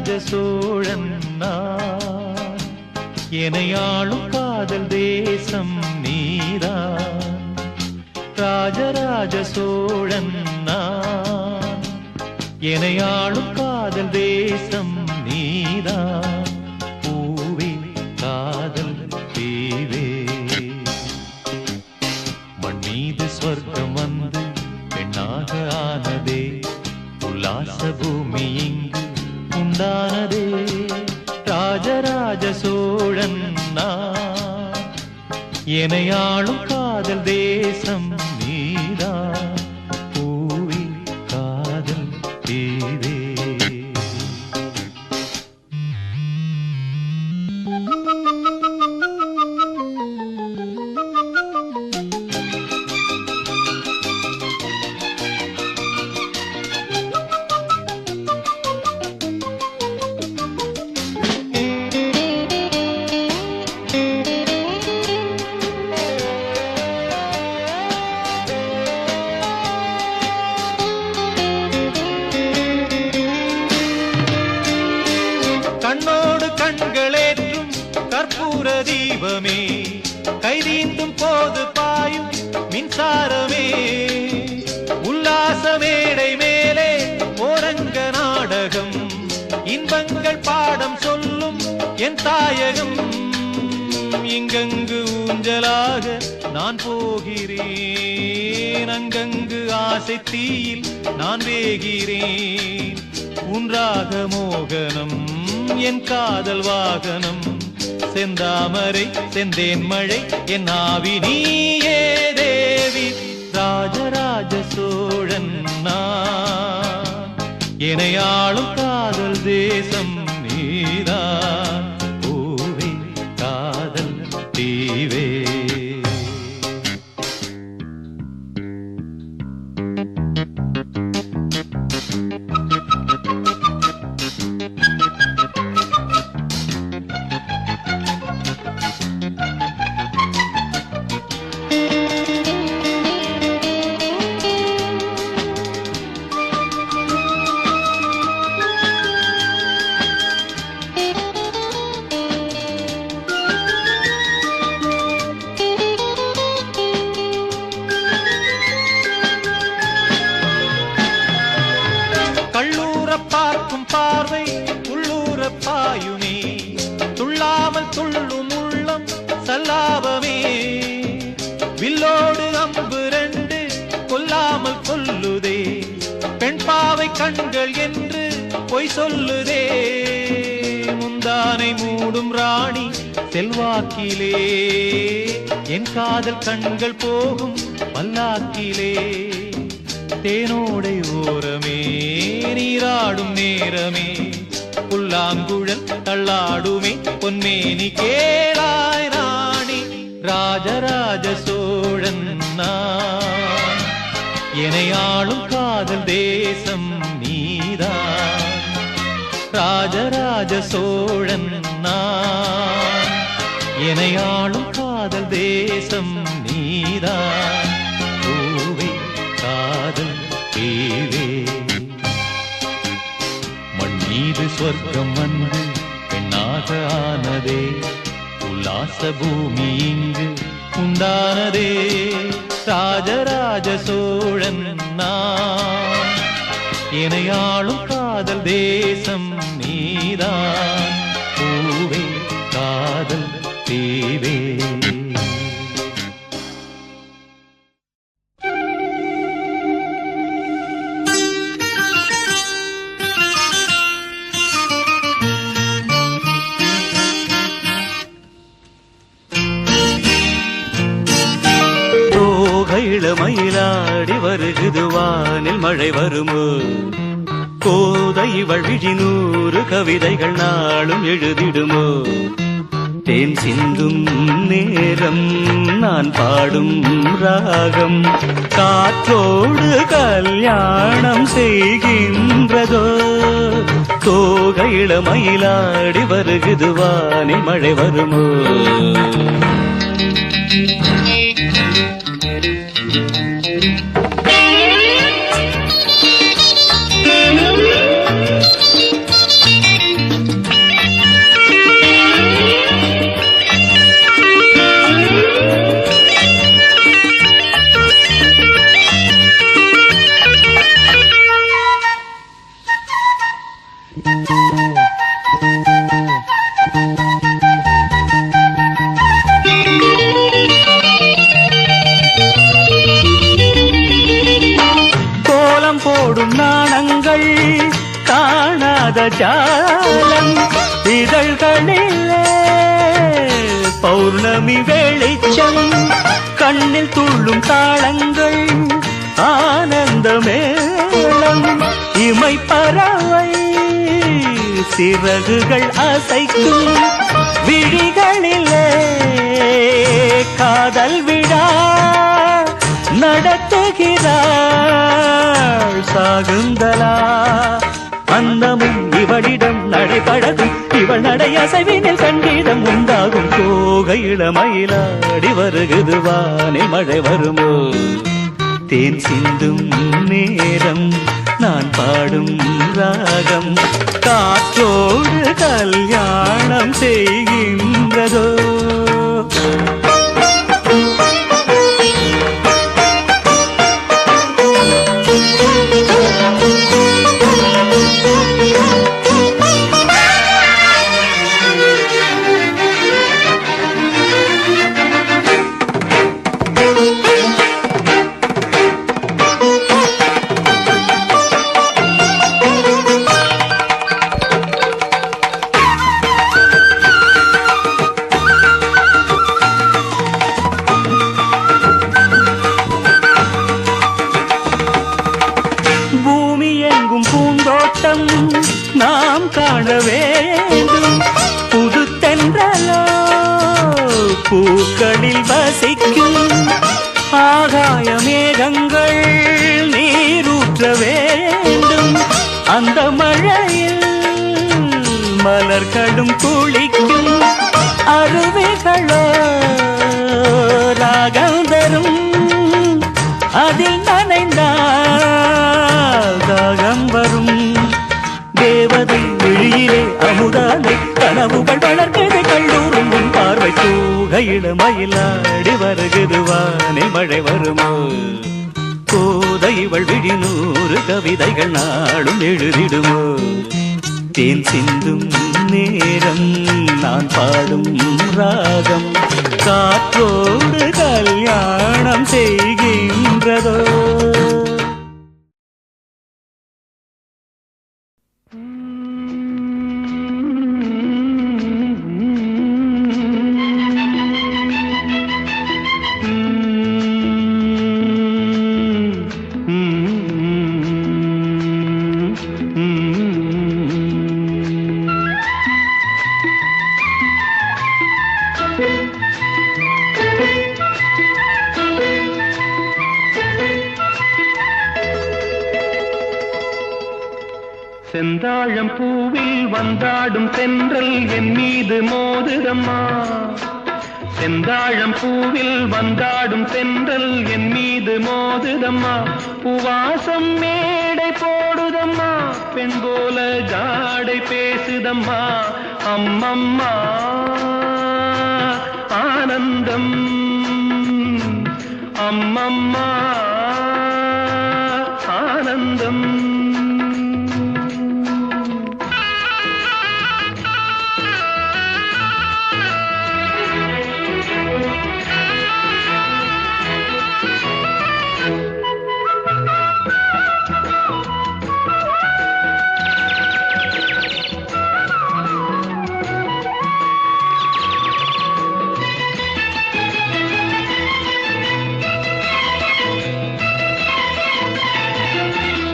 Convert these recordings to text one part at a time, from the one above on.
ராஜராஜ சோழன் நான், எனையாளும் காதல் தேசம் நீதான். ராஜராஜ சோழன் நான், எனையாளும் காதல் தேசம் நீதான். பூவே காதல் தீவே, மண் மீது சொர்க்கம் வந்து பெண்ணாக ஆனதே, உல்லாச பூமி இங்கு உண்டானதே. ராஜராஜ சோழன் நான், எனையாளும் காதல் தேசம் நீதான். பூவே காதல் தீவே. கண்ணோடு கண்களேற்றும் கற்பூர தீபமே, கைதீந்தும் போது பாயும் மின்சாரமே, உல்லாச மேடை மேலே ஓரங்க நாடகம், இன்பங்கள் பாடம் சொல்லும் என் தாயகம். இங்கங்கு ஊஞ்சலாக நான் போகிறேன், அங்கங்கு ஆசை தீயில் நான் வேகிறேன். உன்றாக மோகனம் என் காதல் வாகனம், செந்தாமரை செந்தேன் மழை என் ஆவி நீயே தேவி. ராஜராஜ சோழன் நான், எனையாளும் காதல் தேசம் நீதான். பூவே காதல் தீவே. கள்ளூர பார்க்கும் பார்வை உள்ளூர பாயுமே, துள்ளாமல் துள்ளும் உள்ளம் சல்லாபமே. வில்லோடு அம்பு ரெண்டு கொல்லாமல் கொல்லுதே, பெண் பாவை கண்கள் என்று பொய் சொல்லுதே. முந்தானை மூடும் ராணி செல்வாக்கிலே, என் காதல் கண்கள் போகும் பல்லாக்கிலே. தேனோடை ஓரமே நீராடும் நேரமே, புல்லாங்குழல் தள்ளாடுமே பொன்மேனி கேளாய் ராணி. ராஜராஜ சோழன் நான், எனையாளும் காதல் தேசம் நீதான். ராஜராஜ சோழன் நான், எனையாளும் காதல் தேசம் நீதான். பூவே காதல் தீவே, மண் மீது சொர்க்கம் வந்து பெண்ணாக ஆனதே, உல்லாச பூமி இங்கு உண்டானதே. ராஜராஜ சோழன் நான், எனையாளும் காதல் தேசம் நீதான். பூவே காதல் தீவே. இளமயிலாடி வருகுது வானில் மழை வருமோ, கோதை இவள் விழி 100 கவிதைகள் நாளும் எழுதிடுமோ. தேன் சிந்தும் நேரம் நான் பாடும் ராகம், காற்றோடு கல்யாணம் செய்கின்றதோ. தோகை இளமயிலாடி வருகுது வானில் மழை வருமோ. ஜாலம் இதழ்களிலே பௌர்ணமி வெளிச்சம் கண்ணில் துள்ளும் தாளங்கள் ஆனந்த மேளம் இமை பறவை சிறகுகள் அசைக்கும் விழிகளிலே காதல் விழா நடத்துகிறாள் சாகுந்தலா அந்தமும் இவளிடம் நடைபழகும் இவள் நடை அசைவினில் சங்கீதம் உண்டாகும் கோகை இளமயிலாடி வருகுது வானில் மழை வருமோ தேன் சிந்தும் நேரம் நான் பாடும் ராகம் காற்றோடு கல்யாணம் செய்கின்றதோ நாம் காண வேண்டும் புது தென்றலோ பூக்களில் வசிக்கும் ஆகாய மேகங்கள் நீரூற்ற வேண்டும் அந்த மழையில் மலர்களும் குளிக்கும் அருவிகளோ ராகம் தரும் அதில் நனைந்தால் தாகம் வரும் தேவதை விழியிலே அமுதாலை கனவுகள் வளர்ந்தது கல்லூரும் உன் பார்வை தூகையிட மயிலாடி வருகுது வானில் மழை வருமோ கோதை இவள் விழி 100 கவிதைகள் நாளும் எழுதிடுமோ தேன் சிந்தும் நேரம் நான் பாடும் ராகம் காற்றோடு கல்யாணம் செய்கின்றதோ செந்தாழம் பூவில் வந்தாடும் தென்றல் என் மீது மோதுதம்மா செந்தாழம் பூவில் வந்தாடும் தென்றல் என் மீது மோதுதம்மா பூவாசம் மேடை போடுதம்மா பெண் போல ஜாடை பேசுதம்மா அம்மம்மா ஆனந்தம் அம்மம்மா ஆனந்தம்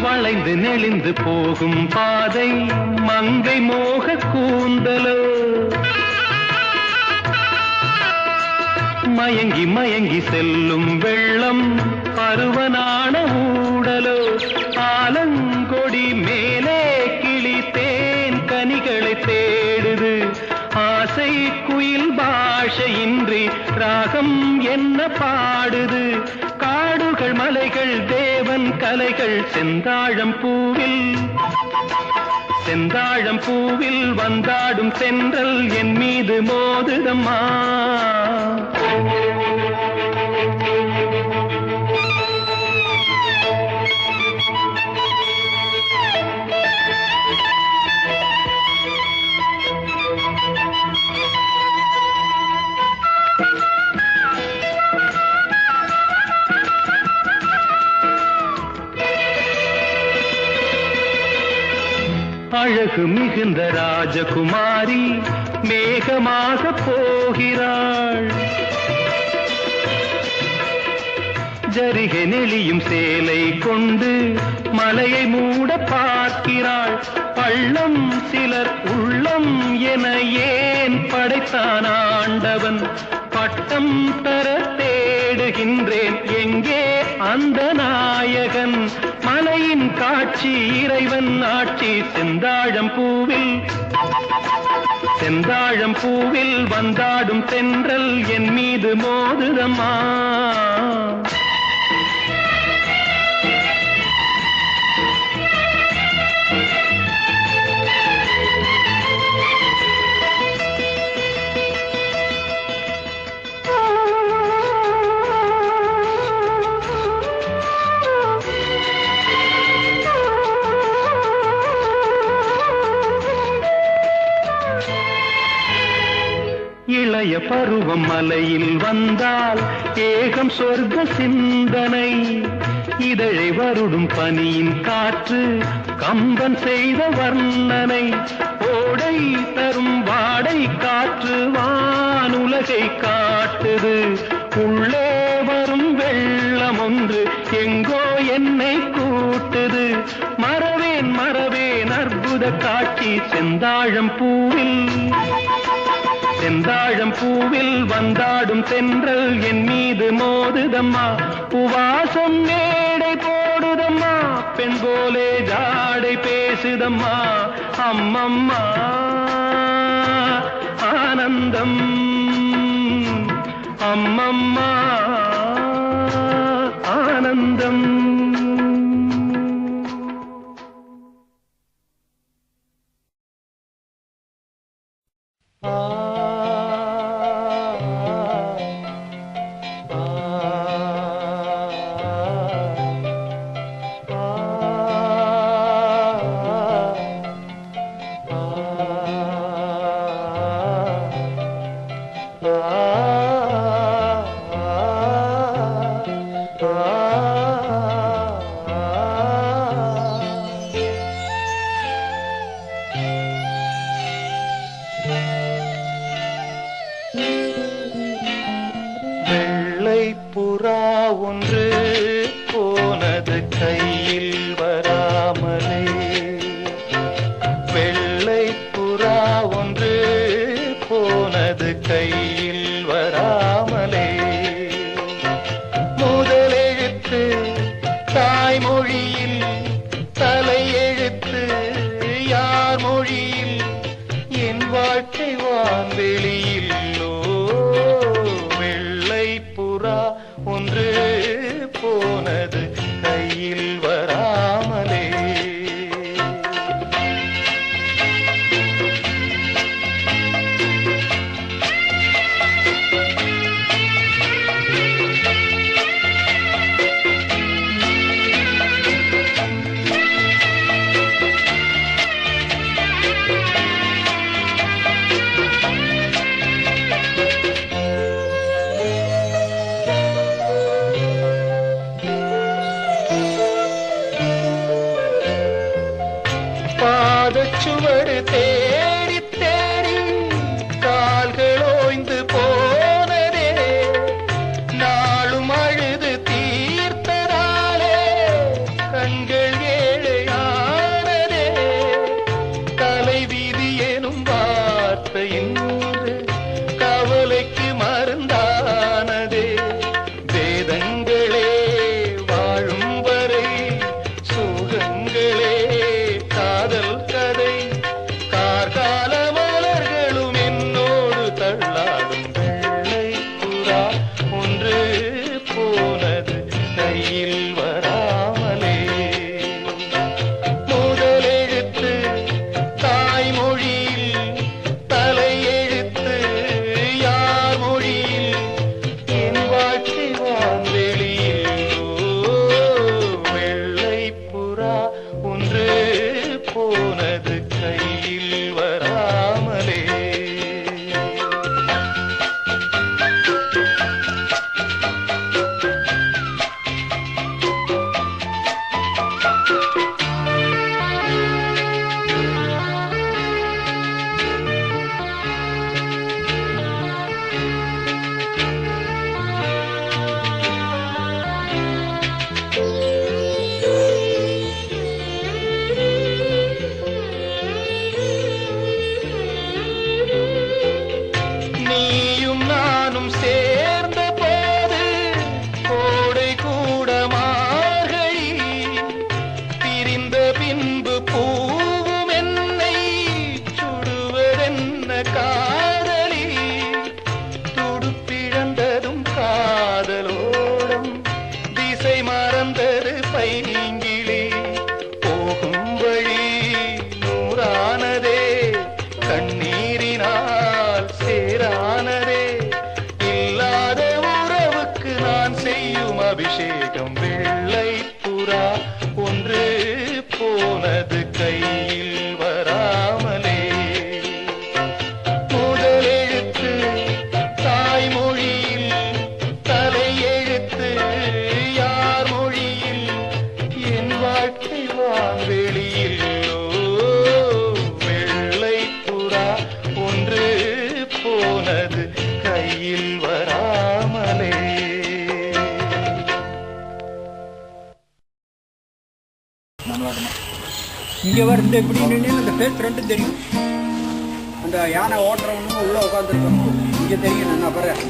வளைந்து நெளிந்து போகும் பாதை மங்கை மோக கூந்தலோ மயங்கி மயங்கி செல்லும் வெள்ளம் பருவனான ஊடலோ ஆலங்கொடி மேலே கிளி தேன் கனிகளை தேடுது ஆசை குயில் பாஷையின்றி ராகம் என்ன பாடுது காடுகள் மலைகள் தேவன் கலைகள் செந்தாழம் பூவில் வந்தாடும் தென்றல் என் மீது மோதுதம்மா அழகு மிகுந்த ராஜகுமாரி மேகமாக போகிறாள். ஜரிகை நெளியும் சேலை கொண்டு மலையை மூட பார்க்கிறாள். பள்ளம் சிலர் உள்ளம் என ஏன் படைத்தான் ஆண்டவன்? பட்டம் தர தேடுகின்றேன், எங்கே அந்த நாயகன்? மலையின் காட்சி இறைவன் ஆட்சி. செந்தாழம் பூவில் வந்தாடும் தென்றல் என் மீது மோதுதம்மா. இளைய பருவம் மலையில் வந்தால் ஏகம் சொர்க்க சிந்தனை. இதழை வருடும் பனியின் காற்று கம்பன் செய்த வர்ணனை. ஓடை தரும் வாடை காற்று வானுலகை காட்டுது. உள்ளே வரும் வெள்ளம் ஒன்று எங்கோ என்னை கூட்டுது. மறவேன் மறவேன் அற்புத காட்சி. செந்தாழம் பூவில் வந்தாடும் தென்றல் என் மீது மோதுதம்மா. உவாசம் மேடை போடுதம்மா, பெண் போலே ஜாடை பேசுதம்மா. அம்மம்மா ஆனந்தம், அம்மம்மா ஆனந்தம். புறா ஒன்று போனது கையில் வராமலே. வெள்ளை புறா ஒன்று போனது கையில் வராமலே. முதலெழுத்து தாய்மொழியில், தலையெழுத்து யார் மொழியில்? என் வாழ்க்கை வான்வெளியில். ஒன்று போனது கையில் வராமலே. இங்கே வர இந்த இப்படி நின்று அந்த பேர் ரெண்டும் தெரியும். அந்த யானை ஓட்டுறவனும் உள்ளே உட்காந்துருக்கோம். இங்கே தெரியும் நான் அப்புறம்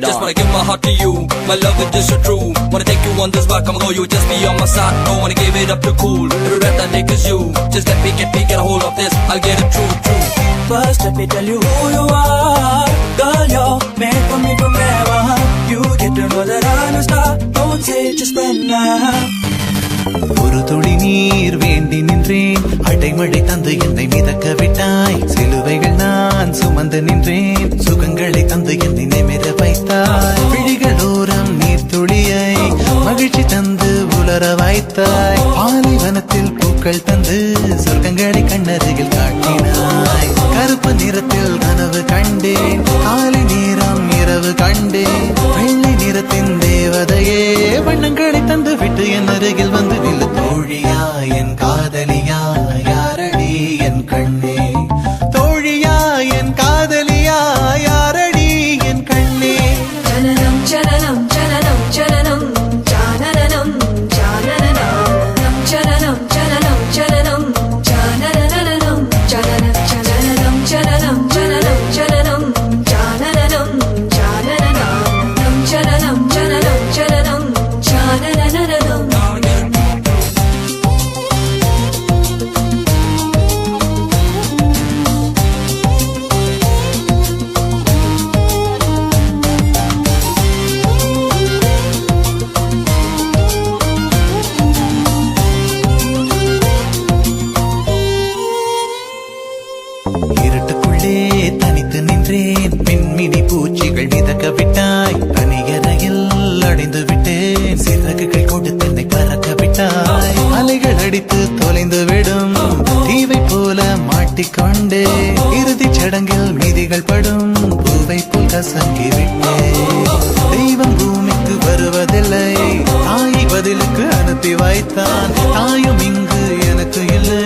Just wanna give my heart to you, my love is just so true. Wanna take you on this rock, I'ma go, you just be on my side. Don't wanna give it up too cool, every rap that nigga's you. Just let me get a hold of this, I'll get it true. First let me tell you who you are. Girl, you're made for me forever. You get to know that I'm a star. Don't say just when now. ஒரு துளி நீர் வேண்டி நின்றேன், அடைமழை தந்து என்னை மிதக்க விட்டாய். சிலுவைகள் நான் சுமந்து நின்றேன், சுகங்களை தந்து என்னை நிமிர வைத்தாய். விழிகளோரம் நீர் துளியை மகிழ்ச்சி தந்து உலர வைத்தாய். பாலைவனத்தில் பூக்கள் தந்து சொர்க்கங்களை கண்ணருகில் காட்டினாய். கருப்பு நிறத்தில் கனவு கண்டேன், காலை நேரம் இரவு கண்டேன். வெள்ளை நிறத்தின் தேவதையே வண்ணங்களை தந்து விட்டு என் அருகில் வந்து நில்லு. தோழியா என் காதலியா யாரடி என் கண்ணே, தோழியா என் காதலியா யாரடி என் கண்ணே. ஜனனம் ஜனனம் ஜனனம் ஜனனம் ஜானனம் ஜானனம் ஜனனம் ஜனனம் ஜனனம் ஜானனம் ஜனனம் ஜனனம் ஜனனம் ஜனனம் ஜனனம் ஜானனம் ஜானனம் ஜனனம் ஜனனம் ஜனனம் ஜானனம். இருட்டுக்குள்ளே தனித்து நின்றேன், பெண்மினி பூச்சிகள் மிதக்க விட்டாய். தனியறையில் அடைந்து விட்டேன், சிறகுகள் கொண்டு தன்னை பறக்க விட்டாய். அலைகள் அடித்து தொலைந்து விடும் தீவை போல மாட்டிக்கொண்டே, இறுதிச் சடங்கில் மீதிகள் படும் பூவை போல் கசங்கி விட்டேன். தெய்வம் பூமிக்கு வருவதில்லை, தாயை பதிலுக்கு அனுப்பி வைத்தான். தாயும் இங்கு எனக்கு இல்லை,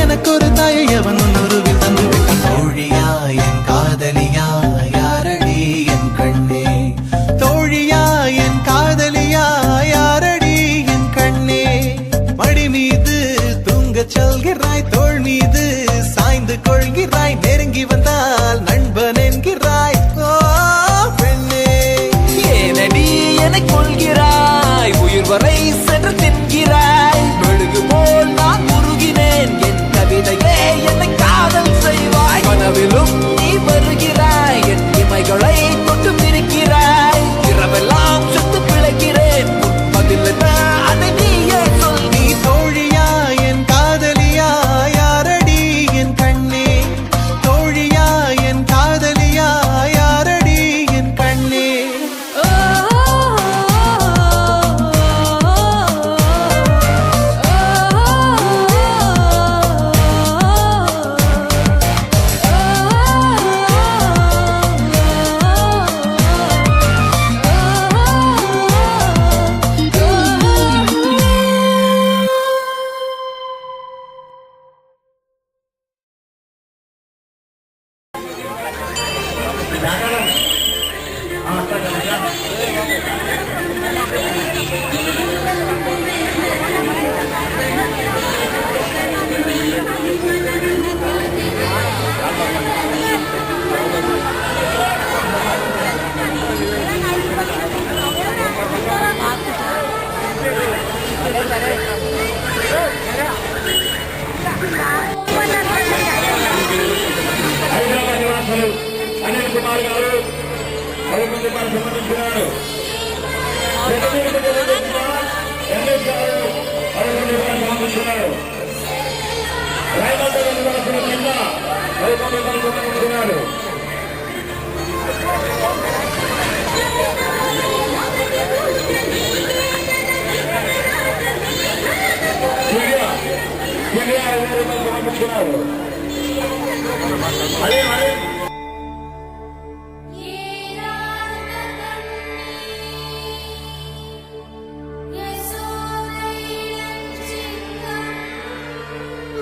எனக்கு ஒரு தாயை அவன் உருவில் தந்து விட்டான். தோழியா என் காதலியா யாரடி என் கண்ணே, தோழியா என் காதலியா யாரடி என் கண்ணே. மடி மீது தூங்கச் சொல்கிறாய், தோள் மீது சாய்ந்து கொள்கிறாய். நெருங்கி வந்தால் நண்பன் என்கிறாய். ஓ பெண்ணே, ஏனடி என்னை கொள்கிறாய், உயிர் வரை சென்று தின்கிறாய். மெழுகு போல் நான் உருகினேன், என் கவிதையே என்னை காதல் செய்வாய். கனவிலும் நீ வருகிறாய், என் இமைகளை தொட்டு பிரிக்கிறாய். இரவெல்லாம் சுத்து பிழைக்கிறேன், பதில் என்ன அதை நீயே சொல். நீ தோழியா என் காதலியா யாரடி என் கண்ணே, தோழியா என்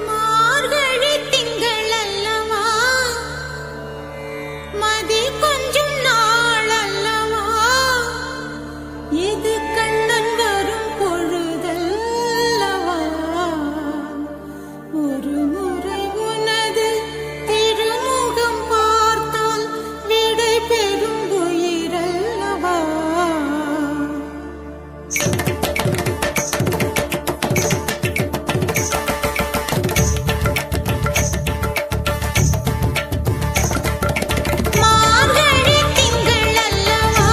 மார்கழி திங்கள் அல்லவா, மதி கொஞ்சம் நாள் அல்லவா, இது கண்ணன் வரும் பொழுதல்லவா, ஒரு முறை உனது திருமுகம் பார்த்தால் விடை பெறும் உயிரல்லவா. மார்கழி திங்கள் அல்லவா,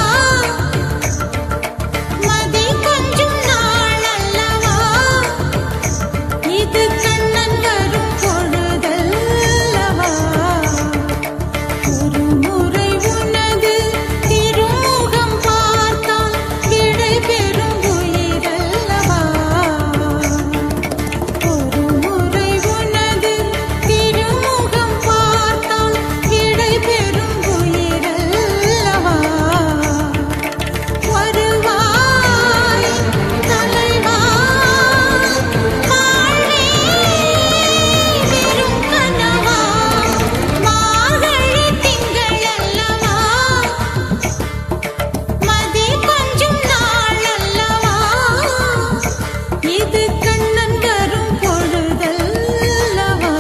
மதி கொஞ்சம் நாள் அல்லவா, இது கண்ணன் வரும் பொழுதல்லவா, ஒரு முறை உனது திருமுகம் பார்த்தால் விடை பெறும் உயிரல்லவா, ஒரு முறை உனது திருமுகம் பார்த்தால் விடை பெறும் உயிரல்லவா. வருவாய் தலைவா, வாழ்வே வெறும் கனவா, மார்கழி திங்கள் அல்லவா, மதி கொஞ்சம் நாள் அல்லவா, இது கண்ணன் வரும் பொழுதல்லவா.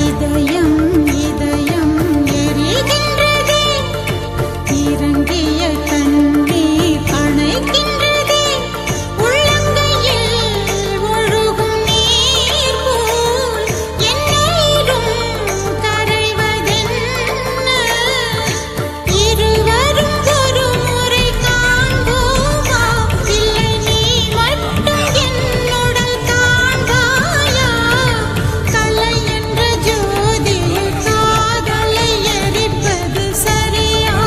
இதயம் இதயம் எரிகின்றதே, இறங்கிய கண்ணீர் அணைக்கின்றதே, உள்ளங்கையில் ஒழுகும் நீர் போல் என்னுயிரும் கரைவதென்ன, இருவரும் ஒரு முறை காண்போமா, இல்லை நீ மட்டும் என்னுடன் காண்பாயா, கலை என்ற ஜோதியில் காதலை எரிப்பது சரியா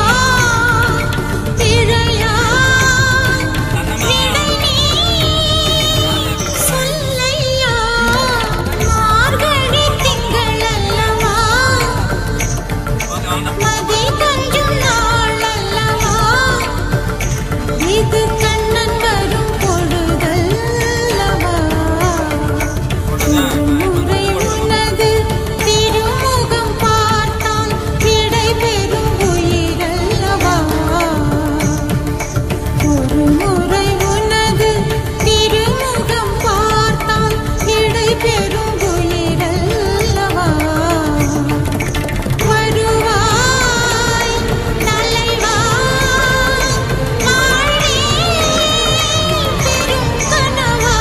பிழையா, விடை நீ சொல்லையா. மார்கழி திங்கள் அல்லவா, மதி கொஞ்சம் நாள் அல்லவா, இது கண்ணன் வரும் பொழுதல்லவா, ஒரு முறை உனது திருமுகம் பார்த்தால் விடை பெறும் உயிரல்லவா, ஒரு முறை உனது திருமுகம் பார்த்தால் விடை பெறும் உயிரல்லவா. வருவாய் தலைவா, வாழ்வே வெறும் கனவா.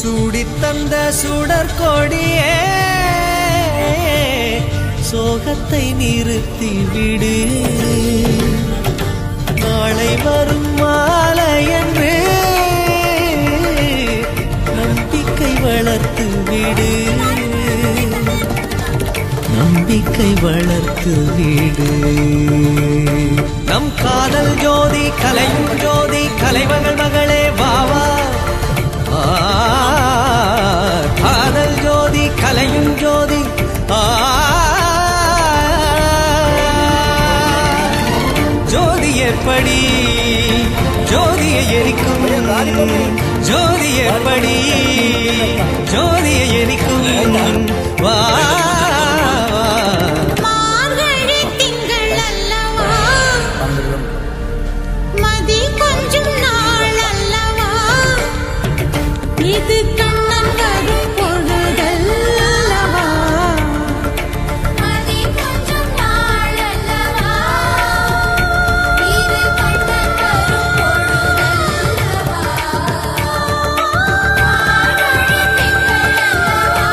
சூடித் தந்த சுடற்கொடியே, சோகத்தை நிறுத்தி விடு, நாளை வரும் மாலை என்று நம்பிக்கை வளர்த்து விடு, நம்பிக்கை வளர்த்து விடு. நம் காதல் ஜோதி கலையும் ஜோதி, கலைமகள் மகளே வாவா. காதல் ஜோதி கலையும் ஜோதி, ஜோதி எப்படி ஜோதியை எரிக்கும், ஜோதி எப்படி ஜோதியை எரிக்கும். வா மார்கழி திங்கள் அல்லவா, மதி கொஞ்சம் நாள் அல்லவா, இது கண்ணன் வரும் பொழுதல்லவா, மதி கொஞ்சம் நாள் அல்லவா, இது கண்ணன் வரும் பொழுதல்லவா, மார்கழி திங்கள் அல்லவா,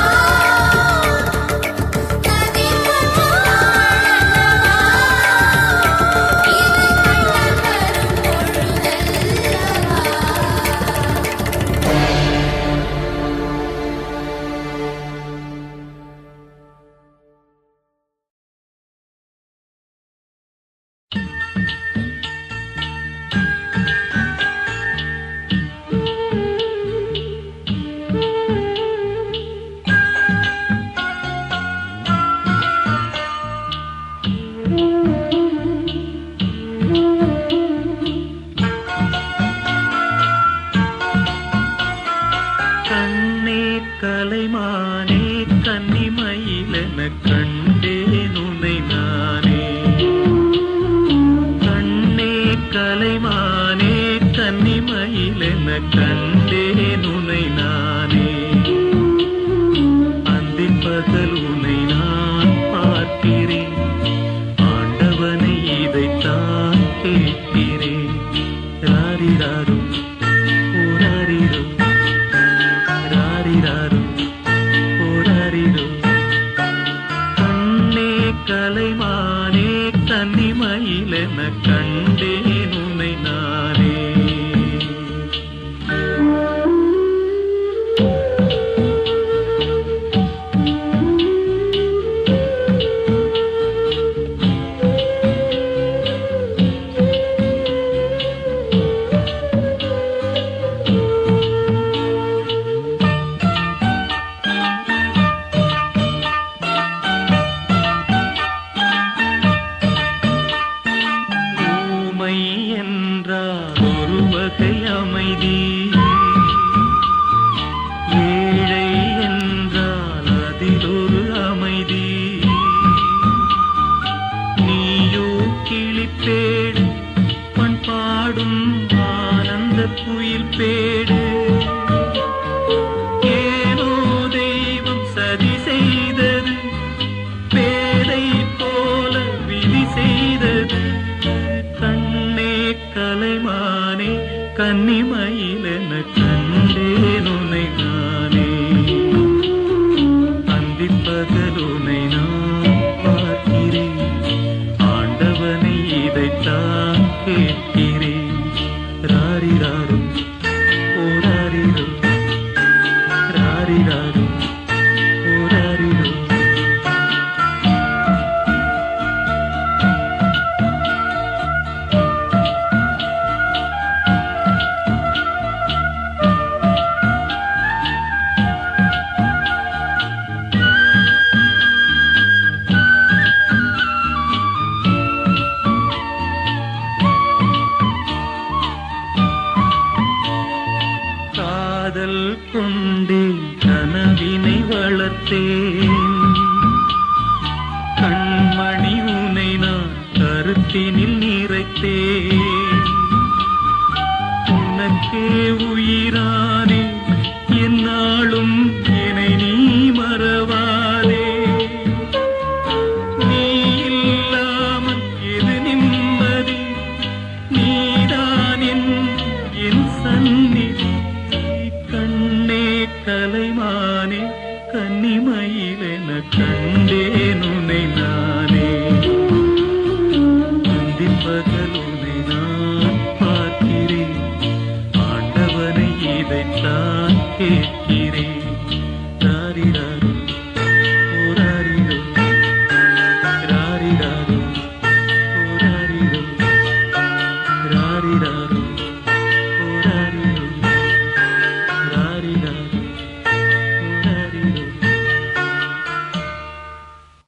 மதி கொஞ்சம் நாள் அல்லவா, இது கண்ணன் வரும் பொழுதல்லவா. கண்ணே கலைமானே கன்னிமயிலென கண்டேன் உன்னை நானே. கண்ணே கலைமானே கன்னிமயிலென கண்டேன் உன்னை நானே. அந்தின் பகல் உன்னை நான் பார்க்கிறேன், ஆண்டவனை இதைத்தான் கேட்கிறேன். ராரிராரும் ஓராரிரும், ராரிராரும் ஓராரிரும். கண்ணே கலைமானே கன்னிமயிலென கண்டேன் உன்னை நானே. ஊமை என்றால் ஒரு வகை அமைதி, ஏழை என்றால் அதில் ஒரு அமைதி. நீயோ கிளிப்பேடு, பண்பாடும் ஆனந்த குயில் பேடு. ஏனோ தெய்வம் சதி செய்தது, பேதை போல விதி செய்தது. கண்ணே கலைமானே கன்னிமயிலென கண்டேன் உன்னை நானே. அந்திப் பகல் உன்னை நான் பார்க்கிறேன், ஆண்டவனை இதைத்தான் கேட்கிறேன். ராரிராரும் ஓராரிரும், ராரிராரும் ஓராரிரும். காதல் கொண்டேன் கனவினை வளர்த்தேன், கண்மணி உனை நான் கருத்தினில் நிறைத்தேன்.